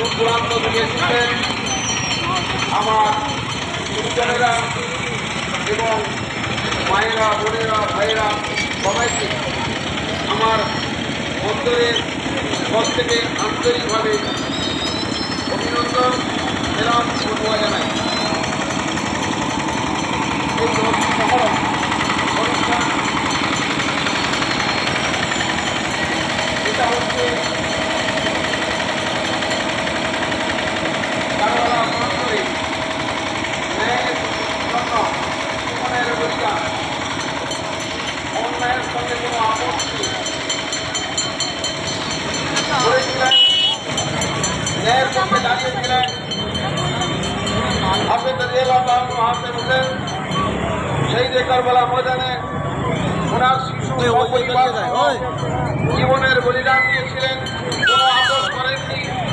দূর দূরান্ত থেকে এসেছেন আমার গুরুজনেরা এবং মায়েরা, বোনেরা, ভাইয়েরা সবাইকে আমার অন্তরের পথ থেকে আন্তরিকভাবে অভিনন্দন এলাম ও দোয়া জানাই। এই মহরম অনুষ্ঠান এটা হচ্ছে কারোলা প্রান্তরে ন্যায়ের জন্য জীবনের অধিকার, অন্যায়ের সঙ্গে কোনো আপত্তি করেছিলেন, ন্যায়ের পক্ষে দাঁড়িয়েছিলেন। হাফেজ রাদিয়াল্লাহু তাআলা হাফেজ হোসেন শহীদ কারবালা ময়দানে ওনার শিশু জীবনের বলিদান দিয়েছিলেন।